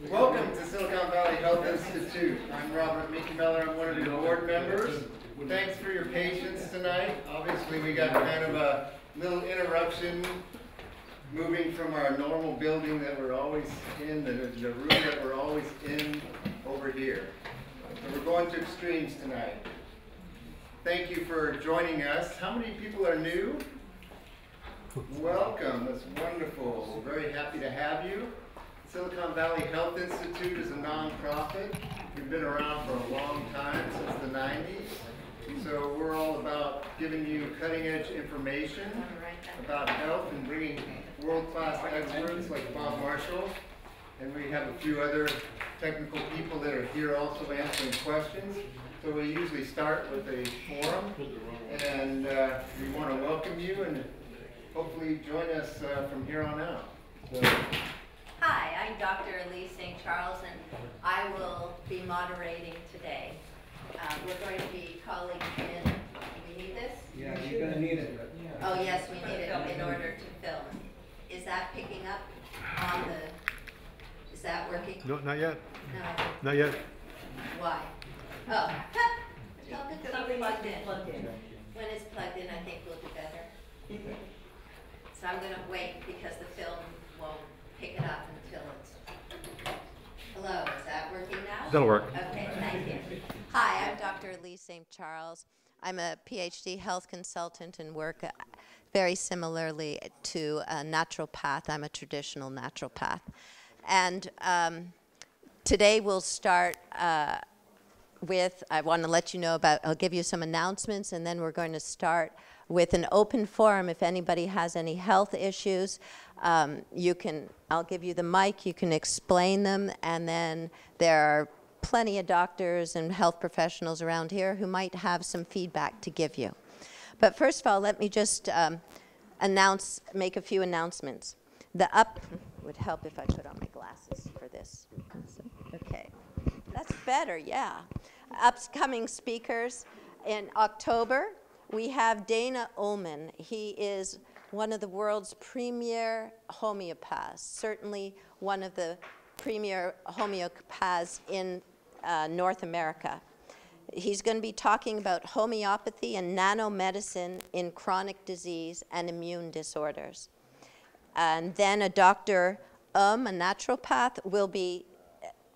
Welcome to Silicon Valley Health Institute. I'm Robert Meekemeller. I'm one of your board members. Thanks for your patience tonight. Obviously, we got kind of a little interruption moving from our normal building that we're always in, the room that we're always in over here. So we're going to extremes tonight. Thank you for joining us. How many people are new? Welcome. That's wonderful. We're very happy to have you. Silicon Valley Health Institute is a nonprofit. We've been around for a long time, since the 90s. So we're all about giving you cutting-edge information about health and bringing world-class experts like Bob Marshall. And we have a few other technical people that are here also answering questions. So we usually start with a forum, and we want to welcome you and hopefully join us from here on out. So, hi, I'm Dr. Elise St. Charles, and I will be moderating today. We're going to be calling in. Do we need this? Yeah, you're going to need it. Yeah. Oh, yes, we need it in order to film. Is that picking up on the... Is that working? No, not yet. No. Not yet. Why? Oh. Tell it to be plugged in. When it's plugged in, I think we'll do better. So I'm going to wait because the film won't pick it up until it's... Hello, is that working now? That'll work. Okay, thank you. Hi, I'm Dr. Elise St. Charles. I'm a PhD health consultant and work very similarly to a naturopath. I'm a traditional naturopath. And today we'll start with, I want to let you know about, I'll give you some announcements, and then we're going to start with an open forum. If anybody has any health issues, I'll give you the mic, you can explain them, and then there are plenty of doctors and health professionals around here who might have some feedback to give you. But first of all, let me just make a few announcements. Would help if I put on my glasses for this. Okay, that's better, yeah. Upcoming speakers in October, we have Dana Ullman. He is one of the world's premier homeopaths, certainly one of the premier homeopaths in North America. He's going to be talking about homeopathy and nanomedicine in chronic disease and immune disorders. And then a Dr. a naturopath, will be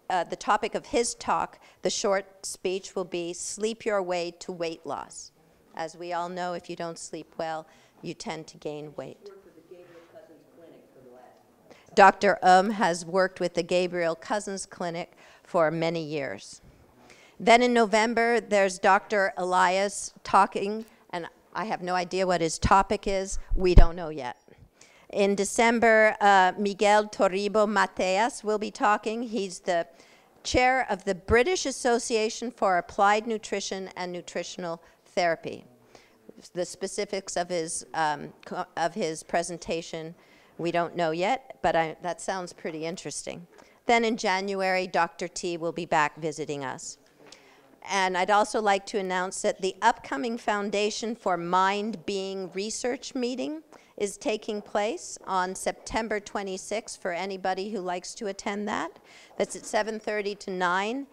the topic of his talk. The short speech will be Sleep Your Way to Weight Loss. As we all know, if you don't sleep well, you tend to gain weight. Dr. has worked with the Gabriel Cousens Clinic for many years. Then in November, there's Dr. Elias talking, and I have no idea what his topic is. We don't know yet. In December, Miguel Torribo Mateas will be talking. He's the chair of the British Association for Applied Nutrition and Nutritional Therapy. The specifics of his presentation we don't know yet, but that sounds pretty interesting. Then in January, Dr. T will be back visiting us. And I'd also like to announce that the upcoming Foundation for Mind Being Research meeting is taking place on September 26th for anybody who likes to attend that. That's at 7:30 to 9.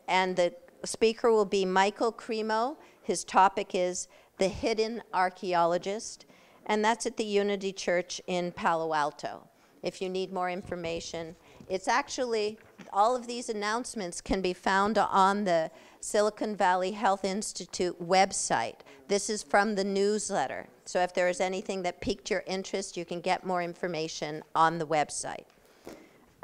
And the speaker will be Michael Cremo. His topic is The Hidden Archaeologist, and that's at the Unity Church in Palo Alto. If you need more information, it's actually, all of these announcements can be found on the Silicon Valley Health Institute website. This is from the newsletter. So if there is anything that piqued your interest, you can get more information on the website.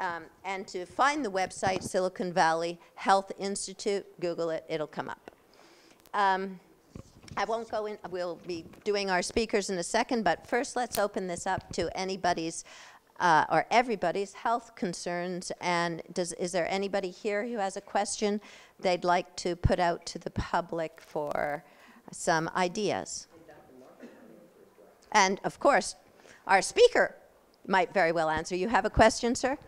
And to find the website, Silicon Valley Health Institute, Google it, it'll come up. I won't go in, we'll be doing our speakers in a second, but first let's open this up to anybody's or everybody's health concerns. And is there anybody here who has a question they'd like to put out to the public for some ideas? And of course, our speaker might very well answer. You have a question, sir?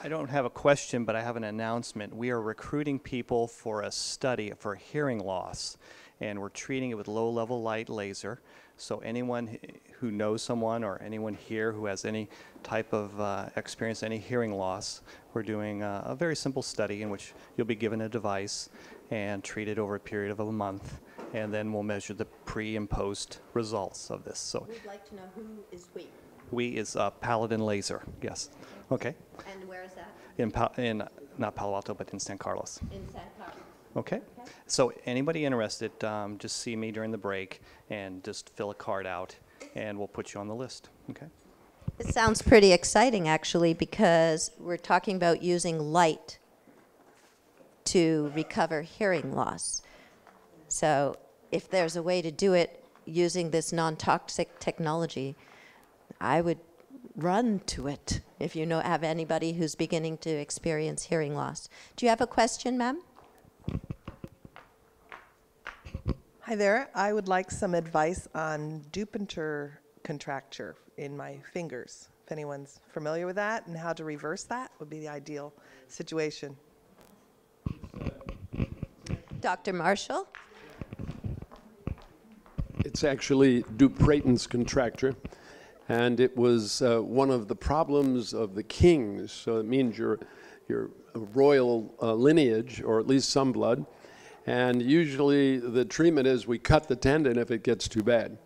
I don't have a question, but I have an announcement. We are recruiting people for a study for hearing loss, and we're treating it with low-level light laser. So anyone who knows someone or anyone here who has any type of experience, any hearing loss, we're doing a very simple study in which you'll be given a device and treated over a period of a month, and then we'll measure the pre and post results of this. So We'd like to know who is we. we is Paladin Laser, yes. Okay. And where is that? In not Palo Alto, but in San Carlos. In San Carlos. Okay. So anybody interested, just see me during the break and just fill a card out, and we'll put you on the list. Okay. It sounds pretty exciting, actually, because we're talking about using light to recover hearing loss. So if there's a way to do it using this non-toxic technology, I would run to it if you have anybody who's beginning to experience hearing loss. Do you have a question, ma'am? Hi there. I would like some advice on Dupuytren's contracture in my fingers. If anyone's familiar with that and how to reverse that would be the ideal situation. Dr. Marshall? It's actually Dupuytren's contracture, and it was one of the problems of the kings. So it means you're royal lineage, or at least some blood. And usually the treatment is we cut the tendon if it gets too bad.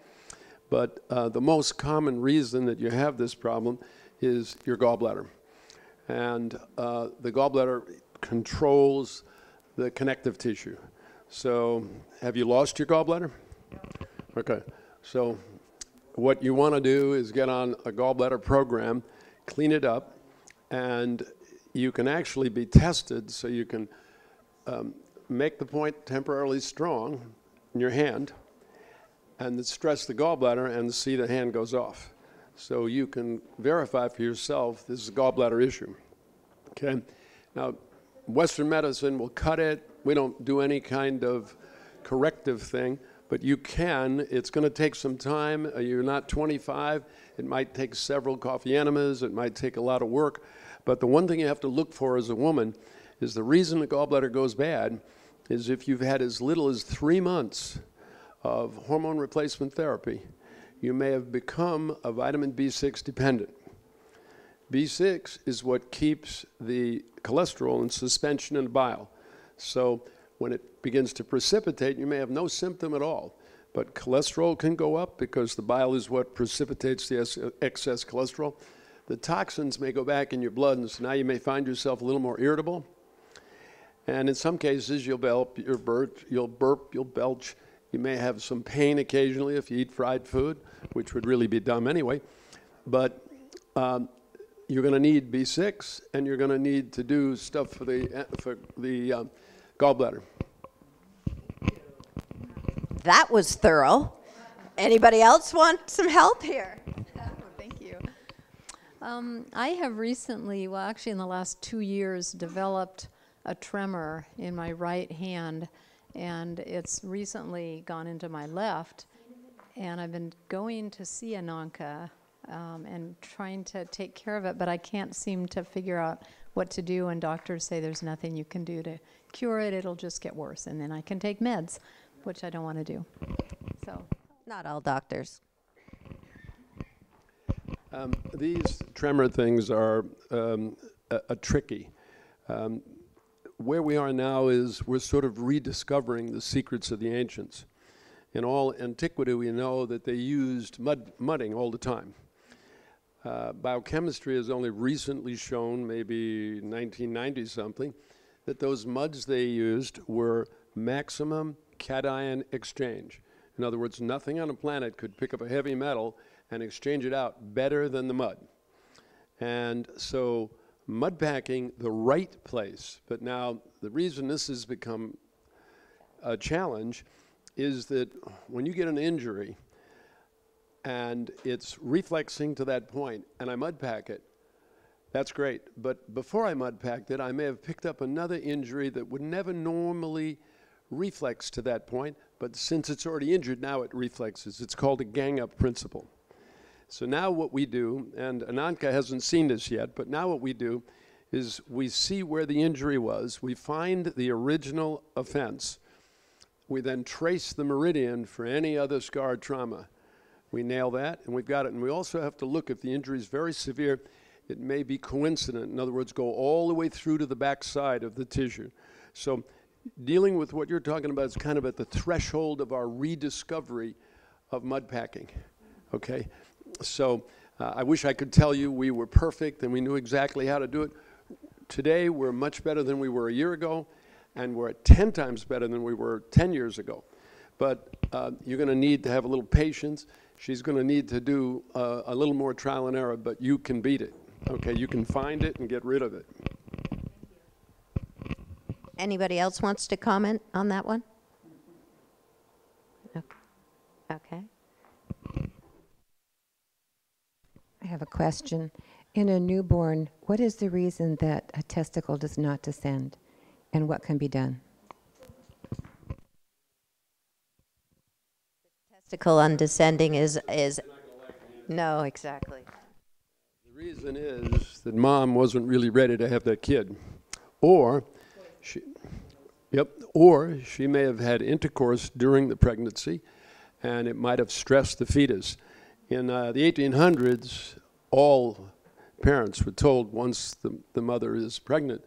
But the most common reason that you have this problem is your gallbladder. And the gallbladder controls the connective tissue. So have you lost your gallbladder? Okay. So what you want to do is get on a gallbladder program, clean it up, and you can actually be tested so you can make the point temporarily strong in your hand and stress the gallbladder and see the hand goes off. So you can verify for yourself this is a gallbladder issue. Okay? Now, Western medicine will cut it. We don't do any kind of corrective thing, but you can. It's going to take some time. You're not 25. It might take several coffee enemas. It might take a lot of work. But the one thing you have to look for as a woman is the reason the gallbladder goes bad is if you've had as little as 3 months of hormone replacement therapy, you may have become a vitamin B6 dependent. B6 is what keeps the cholesterol in suspension in bile. So when it begins to precipitate, you may have no symptom at all. But cholesterol can go up because the bile is what precipitates the excess cholesterol. The toxins may go back in your blood, and so now you may find yourself a little more irritable. And in some cases, you'll burp, you'll belch. You may have some pain occasionally if you eat fried food, which would really be dumb anyway. But you're going to need B6, and you're going to need to do stuff for the gallbladder. That was thorough. Anybody else want some help here? Thank you. I have recently, well, actually in the last 2 years, developed a tremor in my right hand, and it's recently gone into my left, and I've been going to see a NONCA and trying to take care of it, but I can't seem to figure out what to do, and doctors say there's nothing you can do to cure it. It'll just get worse, and then I can take meds, which I don't want to do. So, Not all doctors. These tremor things are tricky. Where we are now is we're sort of rediscovering the secrets of the ancients. In all antiquity, we know that they used mudding all the time. Biochemistry has only recently shown, maybe 1990-something, that those muds they used were maximum cation exchange. In other words, nothing on the planet could pick up a heavy metal and exchange it out better than the mud. And so mud packing, the right place, but now the reason this has become a challenge is that when you get an injury and it's reflexing to that point and I mud pack it, that's great. But before I mud packed it, I may have picked up another injury that would never normally reflex to that point, but since it's already injured, now it reflexes. It's called a gang-up principle. So now what we do, and Ananka hasn't seen this yet, but now what we do is we see where the injury was, we find the original offense, we then trace the meridian for any other scar trauma, We nail that, and we've got it. And we also have to look, if the injury is very severe, it may be coincident. In other words, go all the way through to the back side of the tissue. So dealing with what you're talking about is kind of at the threshold of our rediscovery of mud packing, okay? So I wish I could tell you we were perfect and we knew exactly how to do it. Today, we're much better than we were a year ago, and we're 10 times better than we were 10 years ago. But you're going to need to have a little patience. She's going to need to do a little more trial and error, but you can beat it, okay? You can find it and get rid of it. Anybody else wants to comment on that one? Okay. I have a question. In a newborn, what is the reason that a testicle does not descend, and what can be done? Testicle undescending is no, exactly. The reason is that mom wasn't really ready to have that kid. Or she may have had intercourse during the pregnancy, and it might have stressed the fetus. In the 1800s, all parents were told once the mother is pregnant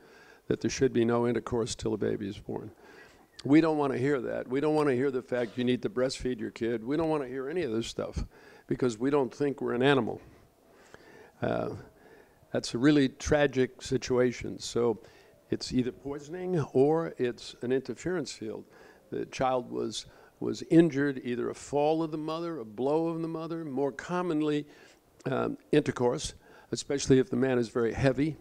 that there should be no intercourse till the baby is born. We don't want to hear that. We don't want to hear the fact you need to breastfeed your kid. We don't want to hear any of this stuff because we don't think we're an animal. That's a really tragic situation. So it's either poisoning or it's an interference field. The child was injured, either a fall of the mother, a blow of the mother, more commonly intercourse, especially if the man is very heavy.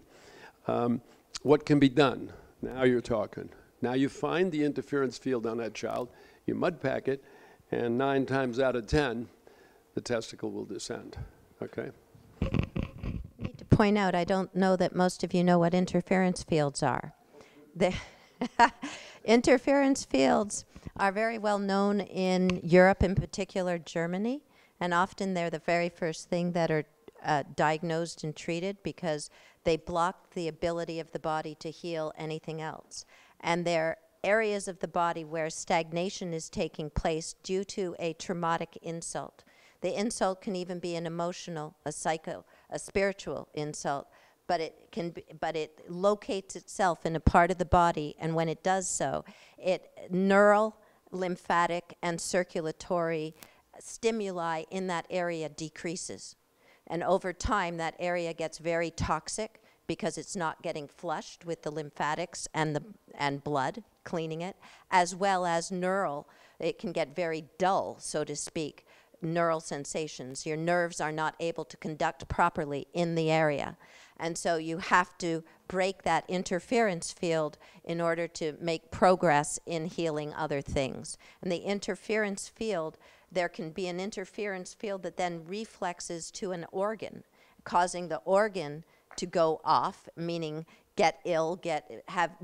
What can be done? Now you're talking. Now you find the interference field on that child, you mud pack it, and 9 times out of 10, the testicle will descend, okay? I need to point out, I don't know that most of you know what interference fields are. The interference fields are very well known in Europe, in particular Germany, and often they're the very first thing that are diagnosed and treated because they block the ability of the body to heal anything else. And they're areas of the body where stagnation is taking place due to a traumatic insult. The insult can even be an emotional, a spiritual insult, but it locates itself in a part of the body, and when it does so, neural, lymphatic, and circulatory stimuli in that area decreases. And over time, that area gets very toxic because it's not getting flushed with the lymphatics and blood, cleaning it, as well as neural. It can get very dull, so to speak, neural sensations. Your nerves are not able to conduct properly in the area. And so you have to break that interference field in order to make progress in healing other things. And the interference field, there can be an interference field that then reflexes to an organ, causing the organ to go off, meaning get ill,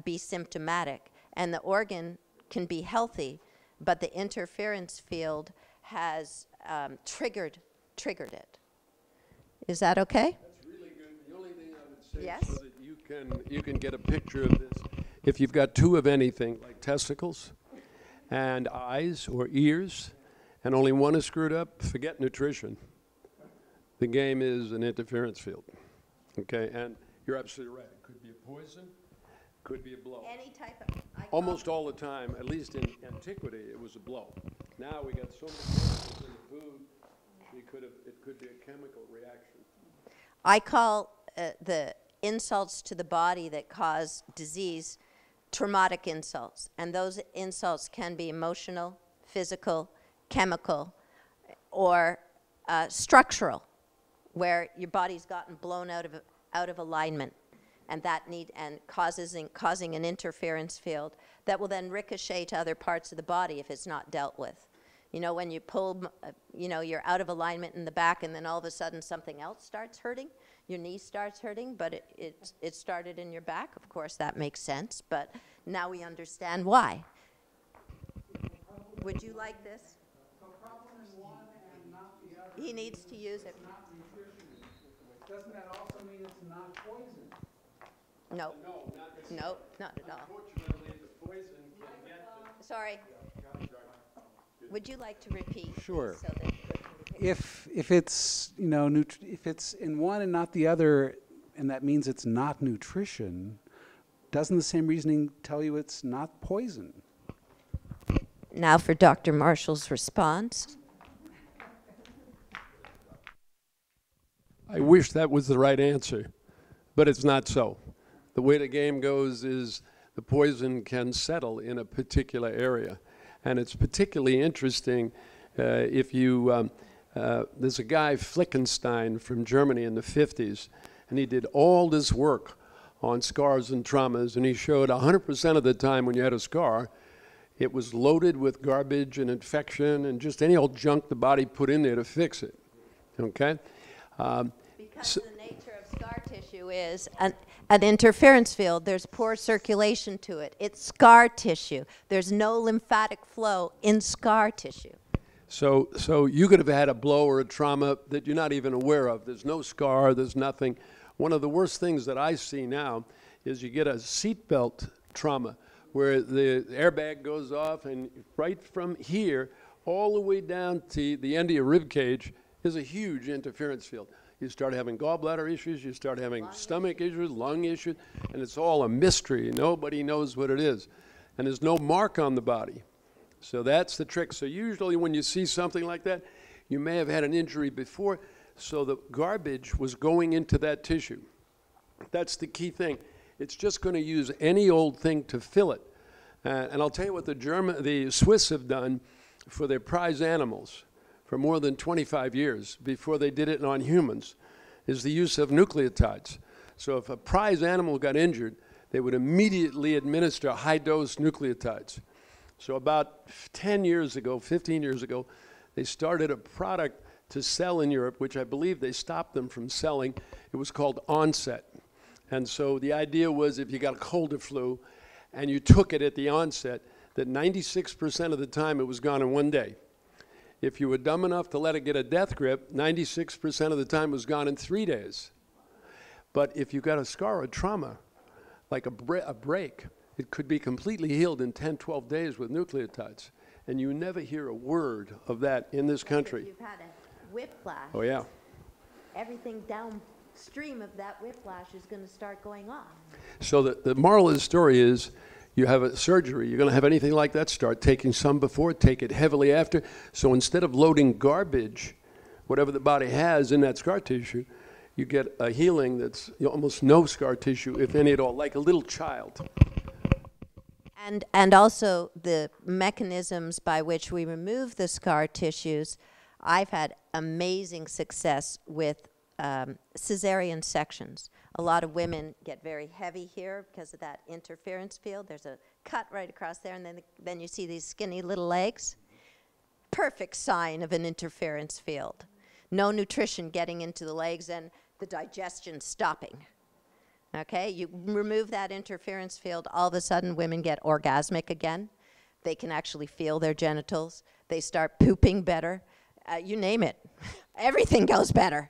be symptomatic. And the organ can be healthy, but the interference field has triggered it. Is that okay? That's really good. The only thing I would say, yes? so that you can get a picture of this, if you've got 2 of anything, like testicles and eyes or ears, and only one is screwed up, forget nutrition. The game is an interference field. Okay, and you're absolutely right. It could be a poison, could be a blow. Any type of... Almost all the time, at least in antiquity, it was a blow. Now we got so many chemicals in the food, it could be a chemical reaction. I call the insults to the body that cause disease traumatic insults. And those insults can be emotional, physical, chemical, or structural, where your body's gotten blown out of alignment, and causing an interference field that will then ricochet to other parts of the body if it's not dealt with. You know, when you pull, you're out of alignment in the back, and then all of a sudden something else starts hurting. Your knee starts hurting, but it started in your back. Of course, that makes sense, but now we understand why. Would you like this? He needs to use it. Doesn't that also mean it's not poison? No. No, not at all. Unfortunately, the poison can get Sorry. Would you like to repeat? Sure. So that we can if it's, you know, if it's in one and not the other, and that means it's not nutrition, doesn't the same reasoning tell you it's not poison? Now for Dr. Marshall's response. I wish that was the right answer, but it's not so. The way the game goes is the poison can settle in a particular area. And it's particularly interesting if you, there's a guy, Flickenstein, from Germany in the 50s, and he did all this work on scars and traumas, and he showed 100% of the time when you had a scar, it was loaded with garbage and infection and just any old junk the body put in there to fix it, okay? Because the nature of scar tissue is an interference field. There's poor circulation to it. It's scar tissue. There's no lymphatic flow in scar tissue. So you could have had a blow or a trauma that you're not even aware of. There's no scar, there's nothing. One of the worst things that I see now is you get a seatbelt trauma where the airbag goes off, and right from here all the way down to the end of your rib cage is a huge interference field. You start having gallbladder issues, you start having stomach issues, lung issues, and it's all a mystery. Nobody knows what it is. And there's no mark on the body. So that's the trick. So usually when you see something like that, you may have had an injury before, so the garbage was going into that tissue. That's the key thing. It's just going to use any old thing to fill it. And I'll tell you what the Swiss have done for their prize animals for more than 25 years before they did it on humans, is the use of nucleotides. So if a prize animal got injured, they would immediately administer high-dose nucleotides. So about 10 years ago, 15 years ago, they started a product to sell in Europe, which I believe they stopped them from selling. It was called Onset. And so the idea was if you got a cold or flu and you took it at the onset, that 96% of the time it was gone in one day. If you were dumb enough to let it get a death grip, 96% of the time it was gone in 3 days. But if you got a scar or trauma, like a break, it could be completely healed in 10, 12 days with nucleotides. And you never hear a word of that in this country. If you've had a whiplash, Oh, yeah. everything downstream of that whiplash is going to start going off. So the moral of the story is, you have a surgery, you're going to have anything like that, start taking some before, take it heavily after. So instead of loading garbage, whatever the body has in that scar tissue, you get a healing that's almost no scar tissue, if any at all, like a little child. And also the mechanisms by which we remove the scar tissues. I've had amazing success with cesarean sections. A lot of women get very heavy here because of that interference field. There's a cut right across there, and then you see these skinny little legs. Perfect sign of an interference field. No nutrition getting into the legs and the digestion stopping. Okay, you remove that interference field, all of a sudden women get orgasmic again. They can actually feel their genitals. They start pooping better. You name it. Everything goes better.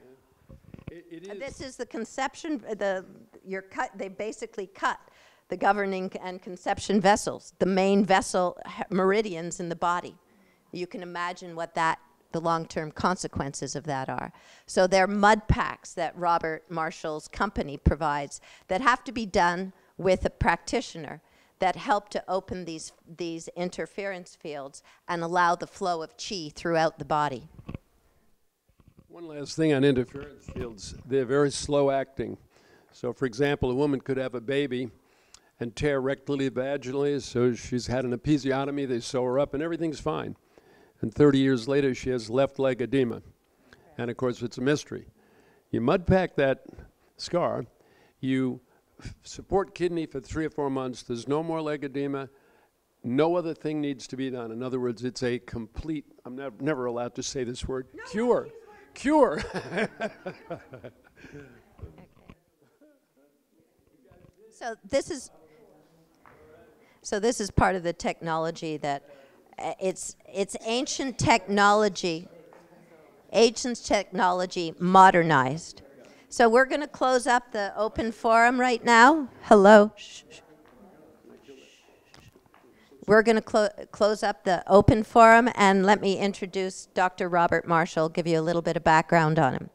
It is. This is the conception, they basically cut the governing and conception vessels, the main vessel meridians in the body. You can imagine what the long-term consequences of that are. So there are mud packs that Robert Marshall's company provides that have to be done with a practitioner that help to open these interference fields and allow the flow of qi throughout the body. One last thing on interference fields, they're very slow acting. So for example, a woman could have a baby and tear rectally, vaginally, so she's had an episiotomy, they sew her up and everything's fine. And 30 years later, she has left leg edema. And of course, it's a mystery. You mud pack that scar, you support kidney for 3 or 4 months, there's no more leg edema, no other thing needs to be done. In other words, it's a complete, I'm never allowed to say this word, cure. Cure. So this is part of the technology that it's ancient technology modernized. So we're going to close up the open forum right now. Hello. We're going to close up the open forum, and let me introduce Dr. Robert Marshall, give you a little bit of background on him.